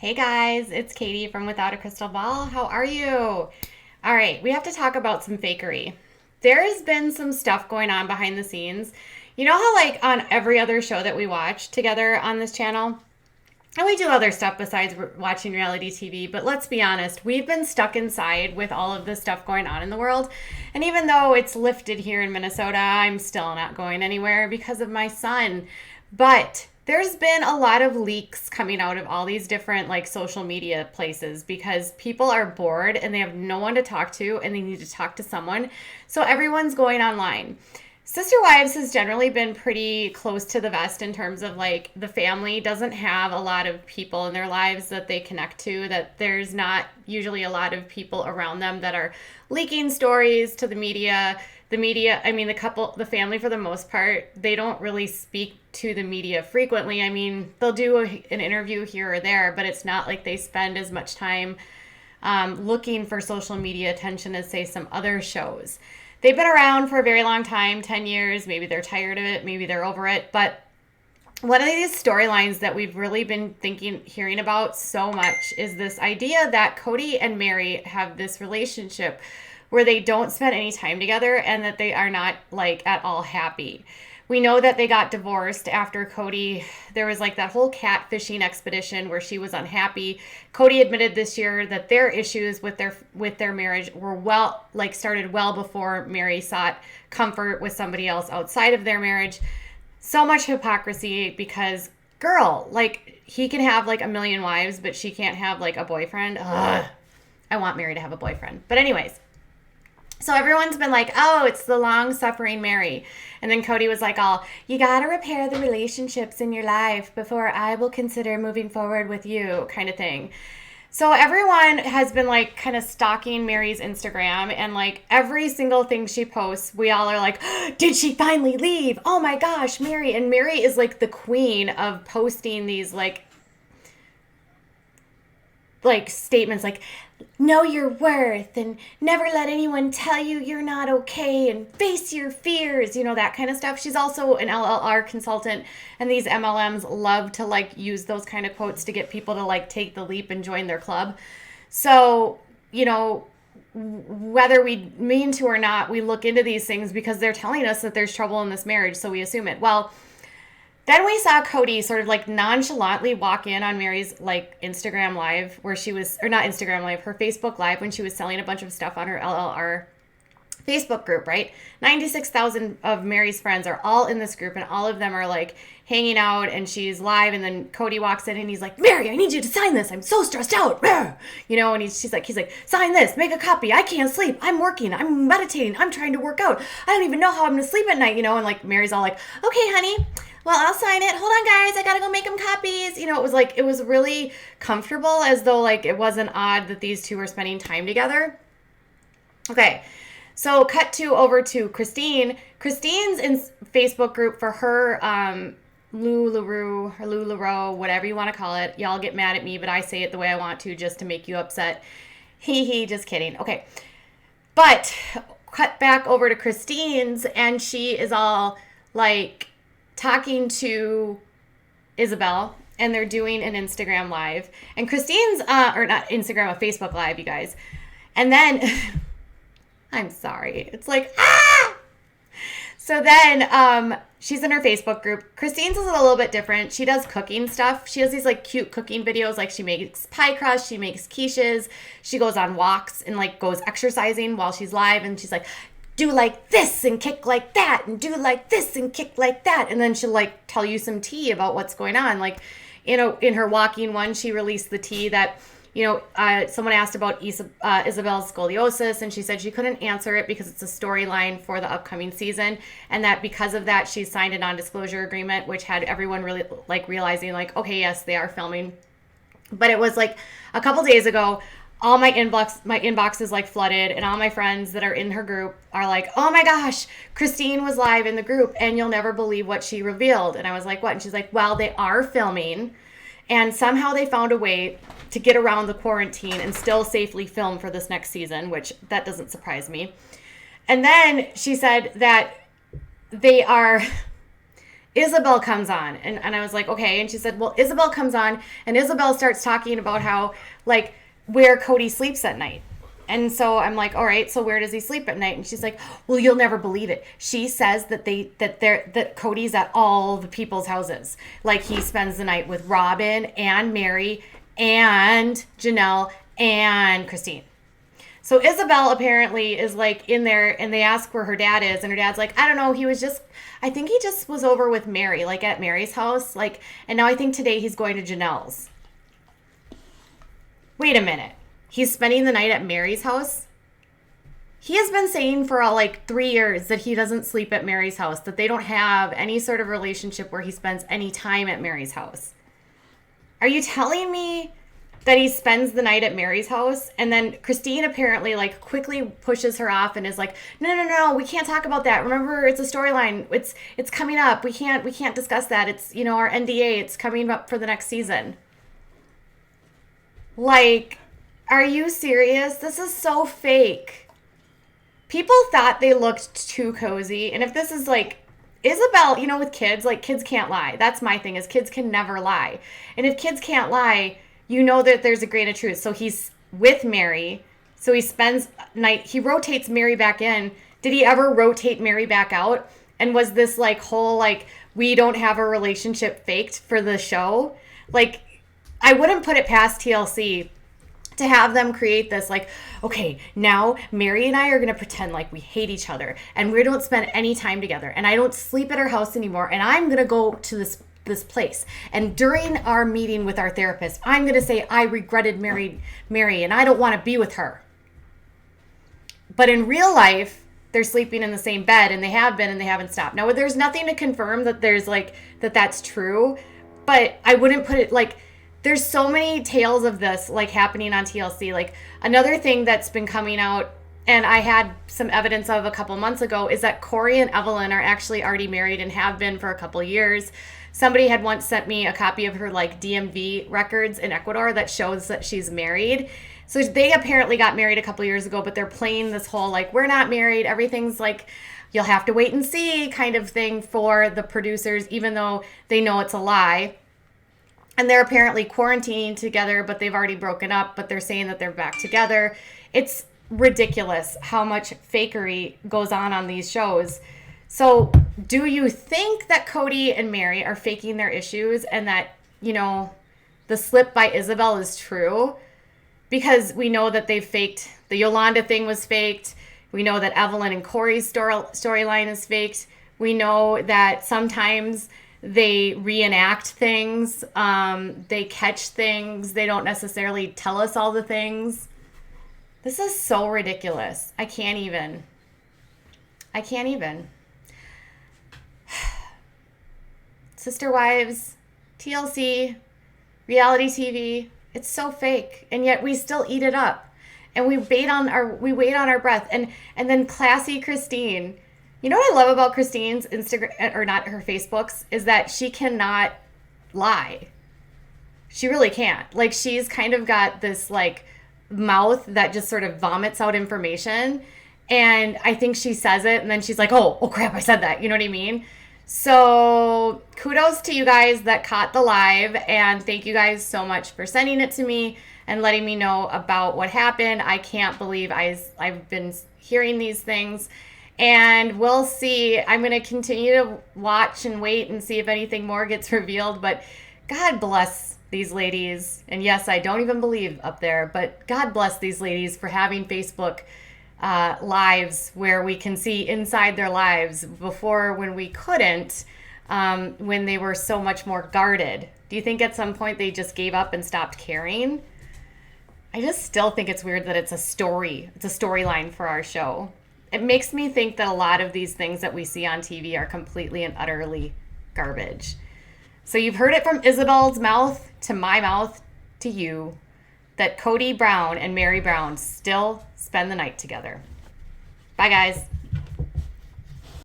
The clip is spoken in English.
Hey guys, it's Katie from Without a Crystal Ball. How are you? All right, we have to talk about some fakery. There has been some stuff going on behind the scenes. You know how, like, on every other show that we watch together on this channel, and we do other stuff besides watching reality TV, but let's be honest, we've been stuck inside with all of this stuff going on in the world. And even though it's lifted here in Minnesota, I'm still not going anywhere because of my son. But there's been a lot of leaks coming out of all these different like social media places because people are bored and they have no one to talk to and they need to talk to someone. So everyone's going online. Sister Wives has generally been pretty close to the vest in terms of like the family doesn't have a lot of people in their lives that they connect to, that there's not usually a lot of people around them that are leaking stories to the media. The media, I mean, the family for the most part, they don't really speak to the media frequently. I mean, they'll do an interview here or there, but it's not like they spend as much time looking for social media attention as, say, some other shows. They've been around for a very long time, 10 years. Maybe they're tired of it. Maybe they're over it. But one of these storylines that we've really been hearing about so much is this idea that Kody and Meri have this relationship where they don't spend any time together and that they are not like at all happy. We know that they got divorced after Kody. There was like that whole catfishing expedition where she was unhappy. Kody admitted this year that their issues with their marriage were started well before Meri sought comfort with somebody else outside of their marriage. So much hypocrisy because girl, like he can have like a million wives, but she can't have like a boyfriend. Ugh. I want Meri to have a boyfriend. But anyways, so everyone's been like, oh, it's the long-suffering Meri. And then Kody was like, oh, you got to repair the relationships in your life before I will consider moving forward with you, kind of thing. So everyone has been like kind of stalking Meri's Instagram, and like every single thing she posts, we all are like, did she finally leave? Oh my gosh, Meri. And Meri is like the queen of posting these like statements like, know your worth and never let anyone tell you you're not okay and face your fears, you know, that kind of stuff. She's also an LLR consultant, and these MLMs love to like use those kind of quotes to get people to like take the leap and join their club. So, you know, whether we mean to or not, we look into these things because they're telling us that there's trouble in this marriage, so we assume it. Well, then we saw Kody sort of like nonchalantly walk in on Meri's like Instagram live where she was, or not Instagram live, her Facebook live when she was selling a bunch of stuff on her LLR Facebook group, right? 96,000 of Meri's friends are all in this group and all of them are like hanging out and she's live, and then Kody walks in and he's like, Meri, I need you to sign this. I'm so stressed out. You know, and he's like, sign this, make a copy. I can't sleep. I'm working. I'm meditating. I'm trying to work out. I don't even know how I'm going to sleep at night, you know? And like Meri's all like, okay, honey, well, I'll sign it. Hold on, guys. I got to go make them copies. You know, it was really comfortable, as though like it wasn't odd that these two were spending time together. Okay. So cut over to Christine. Christine's in Facebook group for her LuLaRoe or LuLaRoe, whatever you want to call it. Y'all get mad at me, but I say it the way I want to just to make you upset. Just kidding. Okay. But cut back over to Christine's, and she is all like talking to Ysabel, and they're doing an Instagram live. And Christine's, or not Instagram, a Facebook live, you guys. And then, I'm sorry. It's like, ah! So then she's in her Facebook group. Christine's is a little bit different. She does cooking stuff. She does these like cute cooking videos. Like she makes pie crust. She makes quiches. She goes on walks and like goes exercising while she's live. And she's like, do like this and kick like that and do like this and kick like that. And then she'll like tell you some tea about what's going on. Like, you know, in her walking one, she released the tea that, you know, someone asked about Ysabel's scoliosis, and she said she couldn't answer it because it's a storyline for the upcoming season, and that because of that, she signed a non-disclosure agreement, which had everyone really like realizing like, okay, yes, they are filming. But it was like a couple days ago, all my inbox is like flooded, and all my friends that are in her group are like, oh my gosh, Christine was live in the group and you'll never believe what she revealed. And I was like, what? And she's like, well, they are filming, and somehow they found a way to get around the quarantine and still safely film for this next season, which that doesn't surprise me. And then she said that they are Ysabel comes on. And I was like, okay. And she said, well, Ysabel comes on, and Ysabel starts talking about how, like, where Kody sleeps at night. And so I'm like, all right, so where does he sleep at night? And she's like, well, you'll never believe it. She says that Kody's at all the people's houses. Like, he spends the night with Robin and Meri and Janelle and Christine. So Ysabel apparently is like in there, and they ask where her dad is, and her dad's like, I don't know, I think he just was over with Meri, like at Meri's house, like, and now I think today he's going to Janelle's. Wait a minute. He's spending the night at Meri's house? He has been saying for like 3 years that he doesn't sleep at Meri's house, that they don't have any sort of relationship where he spends any time at Meri's house. Are you telling me that he spends the night at Meri's house? And then Christine apparently like quickly pushes her off and is like, no, we can't talk about that. Remember, it's a storyline. It's coming up. We can't discuss that. It's, you know, our NDA. It's coming up for the next season. Like, are you serious? This is so fake. People thought they looked too cozy. And if this is like Ysabel, you know, with kids, like, kids can't lie. That's my thing, is kids can never lie. And if kids can't lie, you know that there's a grain of truth. So he's with Meri. So he spends night, he rotates Meri back in. Did he ever rotate Meri back out? And was this like whole, like, we don't have a relationship faked for the show? Like, I wouldn't put it past TLC to have them create this, like, okay, now Meri and I are going to pretend like we hate each other and we don't spend any time together, and I don't sleep at her house anymore, and I'm going to go to this place, and during our meeting with our therapist, I'm going to say I regretted Meri and I don't want to be with her. But in real life, they're sleeping in the same bed, and they have been, and they haven't stopped. Now, there's nothing to confirm that there's like that's true, but I wouldn't put it like, there's so many tales of this like happening on TLC. Like, another thing that's been coming out, and I had some evidence of a couple months ago, is that Corey and Evelyn are actually already married and have been for a couple years. Somebody had once sent me a copy of her like DMV records in Ecuador that shows that she's married. So they apparently got married a couple years ago, but they're playing this whole like, we're not married, everything's like, you'll have to wait and see kind of thing for the producers, even though they know it's a lie. And they're apparently quarantining together, but they've already broken up, but they're saying that they're back together. It's ridiculous how much fakery goes on these shows. So do you think that Kody and Meri are faking their issues, and that, you know, the slip by Ysabel is true? Because we know that they've faked, the Yolanda thing was faked. We know that Evelyn and Corey's storyline is faked. We know that sometimes they reenact things. They catch things. They don't necessarily tell us all the things. This is so ridiculous. I can't even. Sister Wives, TLC, reality TV, it's so fake. And yet we still eat it up. And we wait on our breath. And then classy Christine. You know what I love about Christine's Instagram, or not, her Facebooks, is that she cannot lie. She really can't. Like, she's kind of got this like mouth that just sort of vomits out information. And I think she says it and then she's like, oh crap, I said that. You know what I mean? So kudos to you guys that caught the live, and thank you guys so much for sending it to me and letting me know about what happened. I can't believe I've been hearing these things. And we'll see. I'm going to continue to watch and wait and see if anything more gets revealed. But God bless these ladies. And yes, I don't even believe up there. But God bless these ladies for having Facebook lives where we can see inside their lives before, when we couldn't, when they were so much more guarded. Do you think at some point they just gave up and stopped caring? I just still think it's weird that it's a story. It's a storyline for our show. It makes me think that a lot of these things that we see on TV are completely and utterly garbage. So you've heard it from Ysabel's mouth to my mouth to you, that Kody Brown and Meri Brown still spend the night together. Bye, guys.